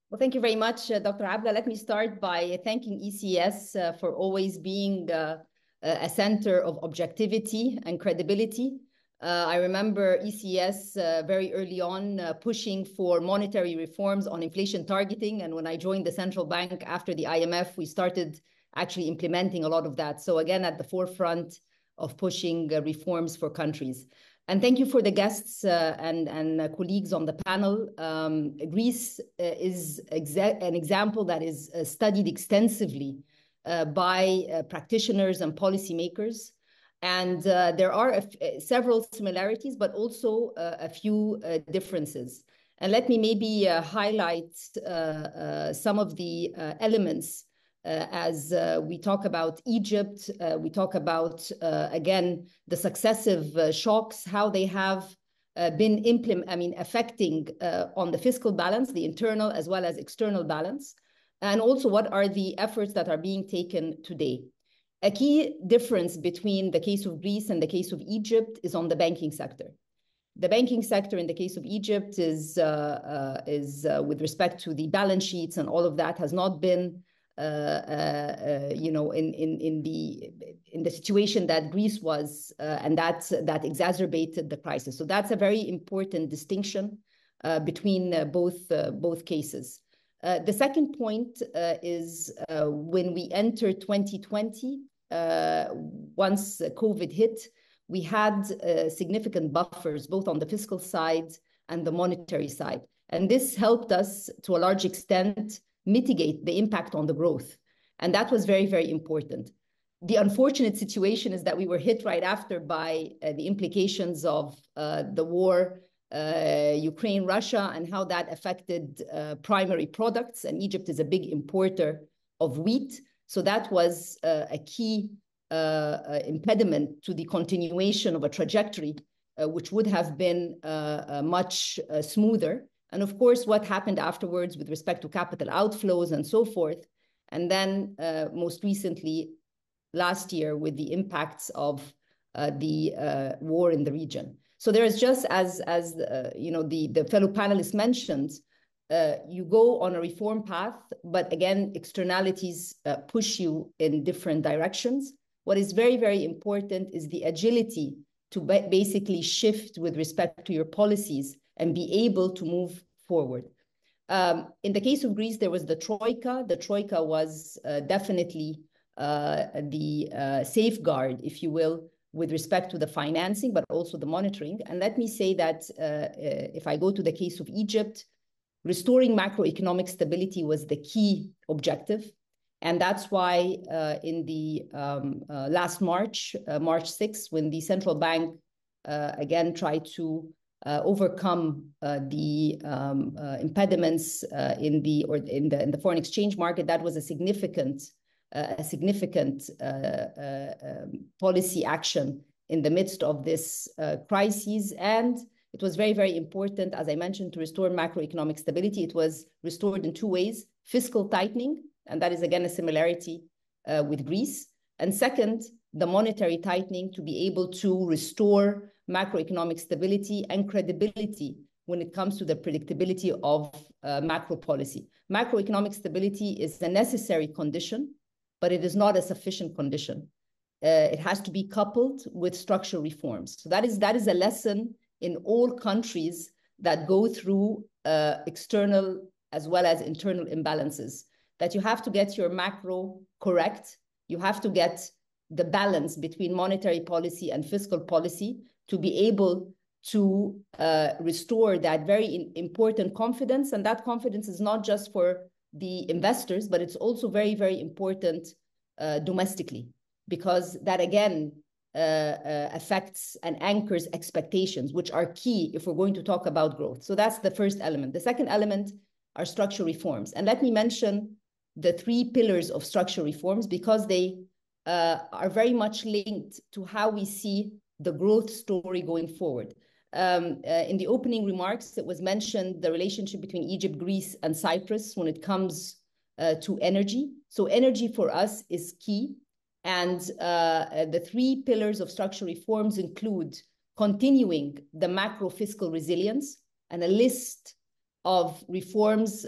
Well, thank you very much, Dr. Abla. Let me start by thanking ECS for always being a center of objectivity and credibility. I remember ECS very early on pushing for monetary reforms on inflation targeting. And when I joined the central bank after the IMF, we started actually implementing a lot of that. So again, at the forefront of pushing reforms for countries. And thank you for the guests and colleagues on the panel. Greece is an example that is studied extensively by practitioners and policymakers. And there are several similarities, but also a few differences. And let me maybe highlight some of the elements as we talk about Egypt, we talk about, again, the successive shocks, how they have been affecting on the fiscal balance, the internal as well as external balance, and also what are the efforts that are being taken today. A key difference between the case of Greece and the case of Egypt is on the banking sector. The banking sector in the case of Egypt is with respect to the balance sheets and all of that, has not been in the situation that Greece was, and that exacerbated the crisis. So that's a very important distinction between both cases. The second point is when we entered 2020, once COVID hit, we had significant buffers, both on the fiscal side and the monetary side. And this helped us, to a large extent, mitigate the impact on the growth. And that was very, very important. The unfortunate situation is that we were hit right after by the implications of the war, Ukraine, Russia, and how that affected primary products. And Egypt is a big importer of wheat. So that was a key impediment to the continuation of a trajectory which would have been much smoother. And of course, what happened afterwards with respect to capital outflows and so forth. And then most recently, last year, with the impacts of the war in the region. So there is just, as the fellow panelists mentioned, you go on a reform path, but again, externalities push you in different directions. What is very, very important is the agility to basically shift with respect to your policies and be able to move forward. In the case of Greece, there was the Troika. The Troika was definitely the safeguard, if you will, with respect to the financing, but also the monitoring. And let me say that if I go to the case of Egypt, restoring macroeconomic stability was the key objective. And that's why in the last March 6th, when the central bank again tried to overcome the impediments in the foreign exchange market, that was a significant policy action in the midst of this crisis. And it was very, very important, as I mentioned, to restore macroeconomic stability. It was restored in two ways: fiscal tightening, and that is again a similarity with Greece. And second, the monetary tightening, to be able to restore macroeconomic stability and credibility when it comes to the predictability of macro policy. Macroeconomic stability is a necessary condition, but it is not a sufficient condition. It has to be coupled with structural reforms. So that is a lesson in all countries that go through external as well as internal imbalances, that you have to get your macro correct. You have to get the balance between monetary policy and fiscal policy to be able to restore that very important confidence. And that confidence is not just for the investors, but it's also very, very important domestically, because that again affects and anchors expectations, which are key if we're going to talk about growth. So that's the first element. The second element are structural reforms. And let me mention the three pillars of structural reforms, because they are very much linked to how we see the growth story going forward. In the opening remarks, it was mentioned the relationship between Egypt, Greece, and Cyprus when it comes to energy. So energy for us is key. And the three pillars of structural reforms include continuing the macro fiscal resilience, and a list of reforms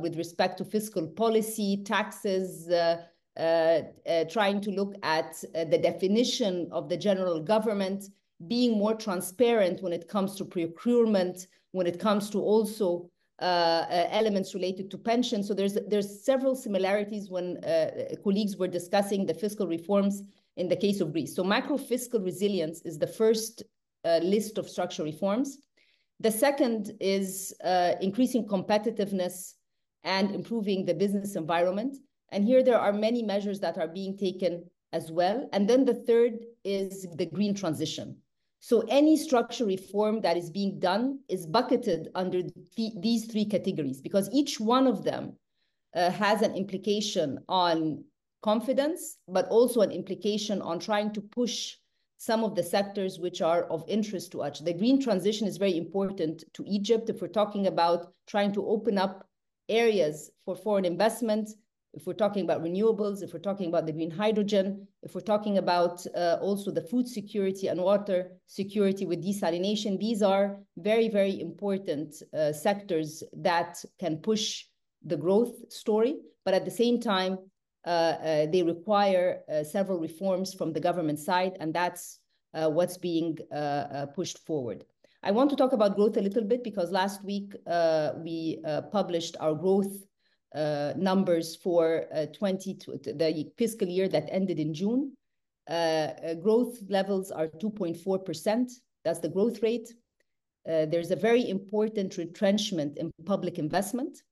with respect to fiscal policy, taxes, trying to look at the definition of the general government, being more transparent when it comes to procurement, when it comes to also elements related to pension. So there's several similarities when colleagues were discussing the fiscal reforms in the case of Greece. So macro fiscal resilience is the first list of structural reforms. The second is increasing competitiveness and improving the business environment. And here there are many measures that are being taken as well. And then the third is the green transition. So any structural reform that is being done is bucketed under these three categories, because each one of them has an implication on confidence, but also an implication on trying to push some of the sectors which are of interest to us. The green transition is very important to Egypt if we're talking about trying to open up areas for foreign investment, if we're talking about renewables, if we're talking about the green hydrogen, if we're talking about also the food security and water security with desalination. These are very, very important sectors that can push the growth story, but at the same time, they require several reforms from the government side, and that's what's being pushed forward. I want to talk about growth a little bit because last week we published our growth numbers for the fiscal year that ended in June. Growth levels are 2.4%. That's the growth rate. There's a very important retrenchment in public investment.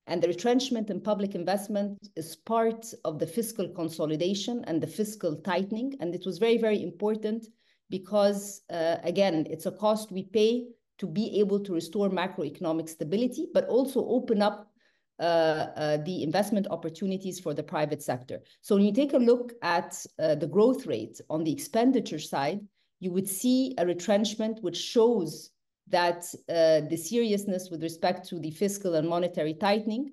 And the retrenchment in public investment is part of the fiscal consolidation and the fiscal tightening. And it was very, very important because, again, it's a cost we pay to be able to restore macroeconomic stability, but also open up the investment opportunities for the private sector. So when you take a look at the growth rate on the expenditure side, you would see a retrenchment which shows that the seriousness with respect to the fiscal and monetary tightening.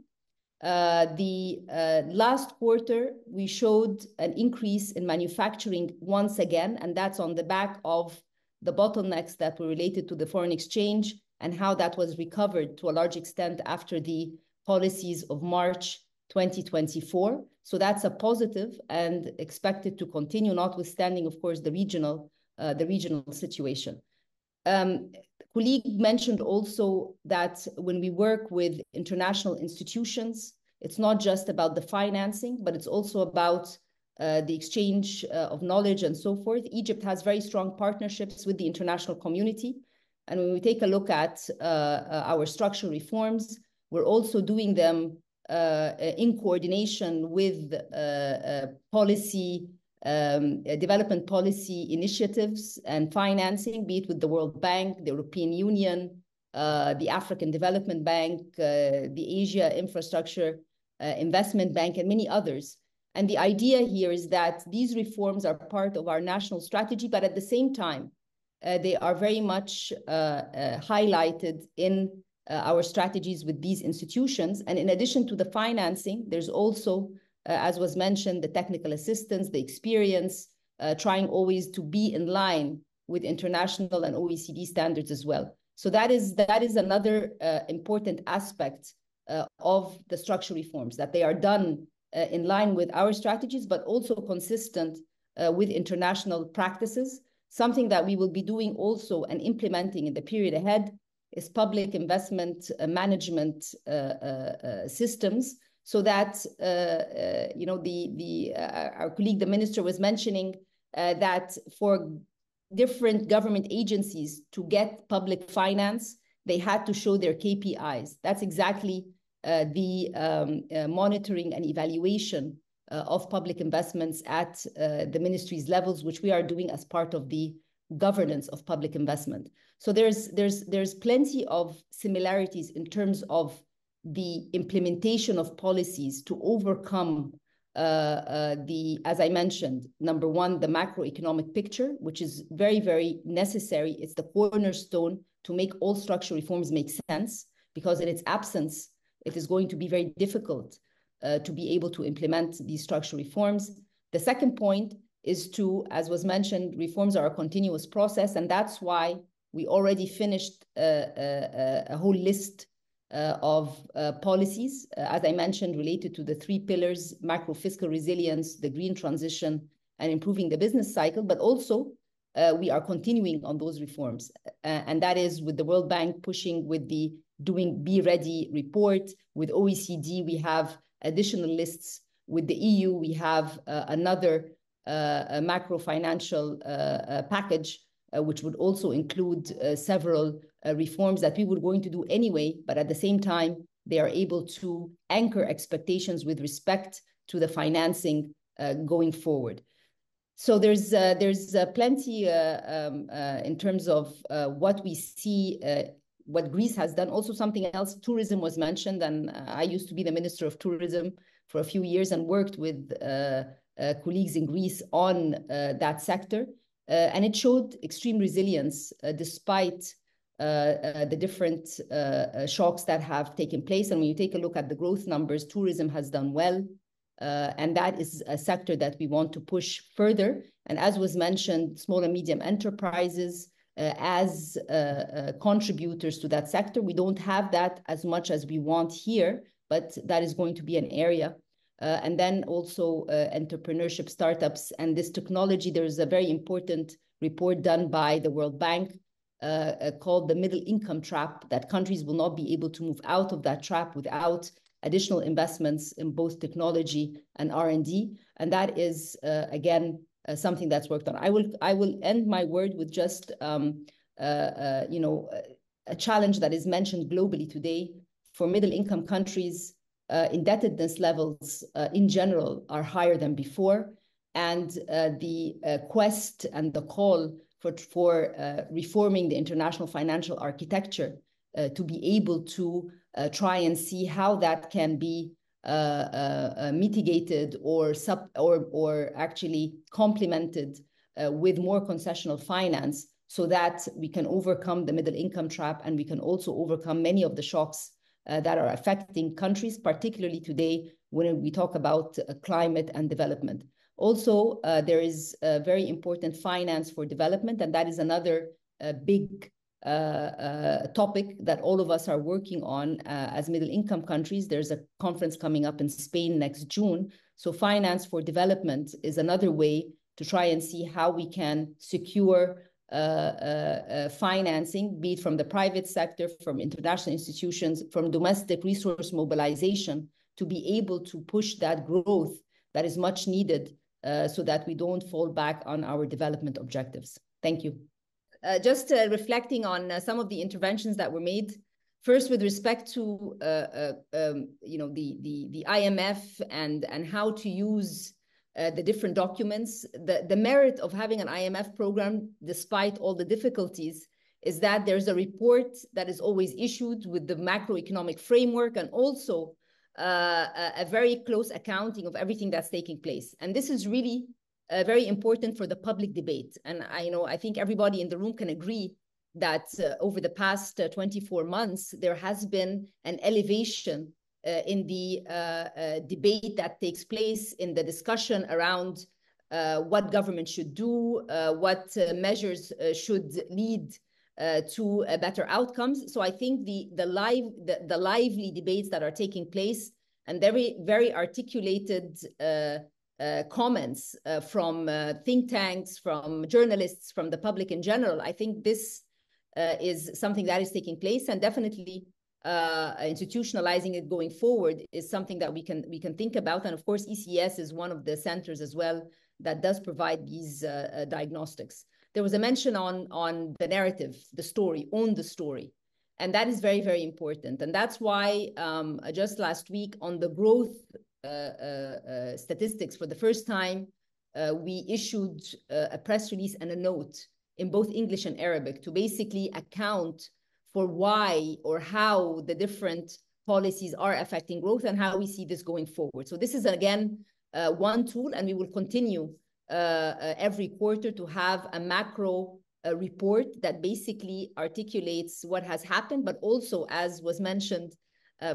The last quarter, we showed an increase in manufacturing once again, and that's on the back of the bottlenecks that were related to the foreign exchange and how that was recovered to a large extent after the policies of March 2024. So that's a positive and expected to continue, notwithstanding, of course, the regional situation. Colleague mentioned also that when we work with international institutions, it's not just about the financing, but it's also about the exchange of knowledge and so forth. Egypt has very strong partnerships with the international community. And when we take a look at our structural reforms, we're also doing them in coordination with policy development policy initiatives and financing, be it with the World Bank, the European Union, the African Development Bank, the Asia Infrastructure Investment Bank, and many others. And the idea here is that these reforms are part of our national strategy, but at the same time, they are very much highlighted in our strategies with these institutions. And in addition to the financing, there's also as was mentioned, the technical assistance, the experience, trying always to be in line with international and OECD standards as well. So that is another important aspect of the structural reforms, that they are done in line with our strategies, but also consistent with international practices. Something that we will be doing also and implementing in the period ahead is public investment management systems, so that our colleague, the minister, was mentioning that for different government agencies to get public finance, they had to show their KPIs. That's exactly the monitoring and evaluation of public investments at the ministry's levels, which we are doing as part of the governance of public investment. So there's plenty of similarities in terms of the implementation of policies to overcome as I mentioned, number one, the macroeconomic picture, which is very, very necessary. It's the cornerstone to make all structural reforms make sense, because in its absence, it is going to be very difficult to be able to implement these structural reforms. The second point is to, as was mentioned, reforms are a continuous process, and that's why we already finished a whole list of policies, as I mentioned, related to the three pillars: macro fiscal resilience, the green transition, and improving the business cycle. But also, we are continuing on those reforms. And that is with the World Bank pushing with the doing Be Ready report. With OECD, we have additional lists. With the EU, we have another macro financial package, which would also include several reforms that we were going to do anyway, but at the same time, they are able to anchor expectations with respect to the financing going forward. So there's plenty in terms of what we see, what Greece has done. Also something else, tourism was mentioned, and I used to be the Minister of Tourism for a few years and worked with colleagues in Greece on that sector. And it showed extreme resilience despite the different shocks that have taken place. And when you take a look at the growth numbers, tourism has done well. And that is a sector that we want to push further. And as was mentioned, small and medium enterprises as contributors to that sector. We don't have that as much as we want here, but that is going to be an area. And then also entrepreneurship, startups, and this technology. There's a very important report done by the World Bank called the middle income trap, that countries will not be able to move out of that trap without additional investments in both technology and R&D. And that is, again, something that's worked on. I will end my word with just, a challenge that is mentioned globally today. For middle income countries, indebtedness levels in general are higher than before. And the quest and the call for reforming the international financial architecture to be able to try and see how that can be mitigated or actually complemented with more concessional finance, so that we can overcome the middle income trap, and we can also overcome many of the shocks that are affecting countries, particularly today when we talk about climate and development. Also, there is a very important finance for development, and that is another big topic that all of us are working on as middle income countries. There's a conference coming up in Spain next June. So finance for development is another way to try and see how we can secure financing, be it from the private sector, from international institutions, from domestic resource mobilization, to be able to push that growth that is much needed so that we don't fall back on our development objectives. Thank you. Just reflecting on some of the interventions that were made. First, with respect to the IMF and how to use the different documents. The merit of having an IMF program, despite all the difficulties, is that there's a report that is always issued with the macroeconomic framework, and also a very close accounting of everything that's taking place. And this is really very important for the public debate. And I think everybody in the room can agree that over the past 24 months, there has been an elevation in the debate that takes place, in the discussion around what government should do, what measures should lead to better outcomes. So I think the lively debates that are taking place, and very, very articulated comments from think tanks, from journalists, from the public in general, I think this is something that is taking place, and definitely institutionalizing it going forward is something that we can think about. And of course, ECS is one of the centers as well that does provide these diagnostics. There was a mention on the narrative, the story, own the story. And that is very, very important. And that's why just last week on the growth statistics, for the first time, we issued a press release and a note in both English and Arabic to basically account for why or how the different policies are affecting growth and how we see this going forward. So this is, again, one tool, and we will continue every quarter to have a macro report that basically articulates what has happened, but also, as was mentioned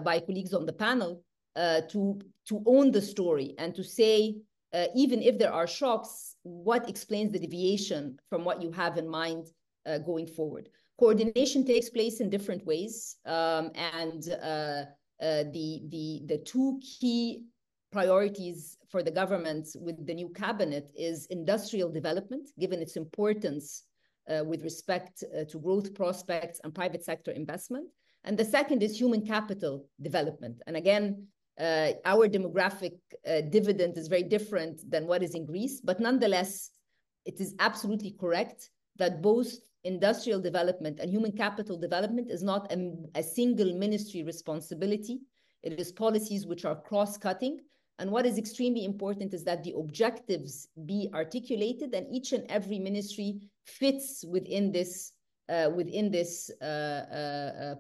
by colleagues on the panel, to own the story and to say, even if there are shocks, what explains the deviation from what you have in mind going forward. Coordination takes place in different ways, and the two key priorities for the government with the new cabinet is industrial development, given its importance with respect to growth prospects and private sector investment. And the second is human capital development. And again, our demographic dividend is very different than what is in Greece, but nonetheless, it is absolutely correct that both industrial development and human capital development is not a single ministry responsibility. It is policies which are cross-cutting. And what is extremely important is that the objectives be articulated and each and every ministry fits within this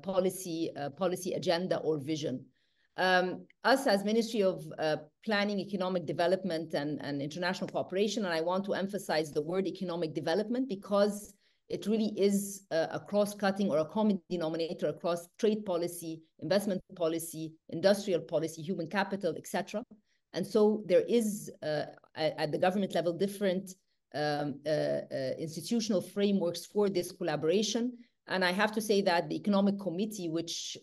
policy agenda or vision. Us as Ministry of Planning, Economic Development and International Cooperation, and I want to emphasize the word economic development because it really is a cross-cutting or a common denominator across trade policy, investment policy, industrial policy, human capital, etc. And so there is, at the government level, different institutional frameworks for this collaboration. And I have to say that the Economic Committee, which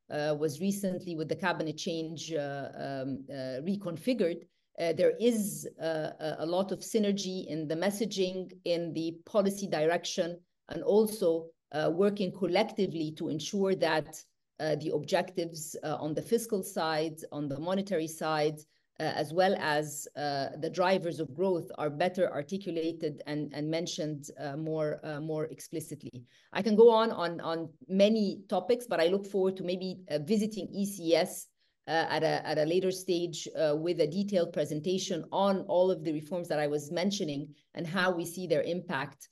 was recently with the cabinet change reconfigured, there is a lot of synergy in the messaging, in the policy direction, and also working collectively to ensure that the objectives on the fiscal side, on the monetary side, as well as the drivers of growth are better articulated and mentioned more explicitly. I can go on many topics, but I look forward to maybe visiting ECS at a later stage with a detailed presentation on all of the reforms that I was mentioning and how we see their impact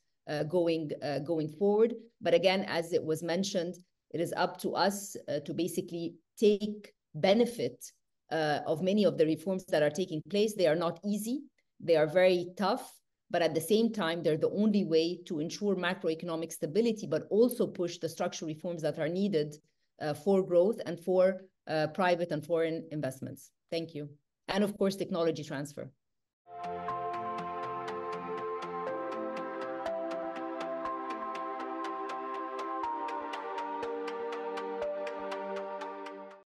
going forward. But again, as it was mentioned, it is up to us to basically take benefit of many of the reforms that are taking place. They are not easy. They are very tough, but at the same time, they're the only way to ensure macroeconomic stability, but also push the structural reforms that are needed for growth and for private and foreign investments. Thank you. And of course, technology transfer.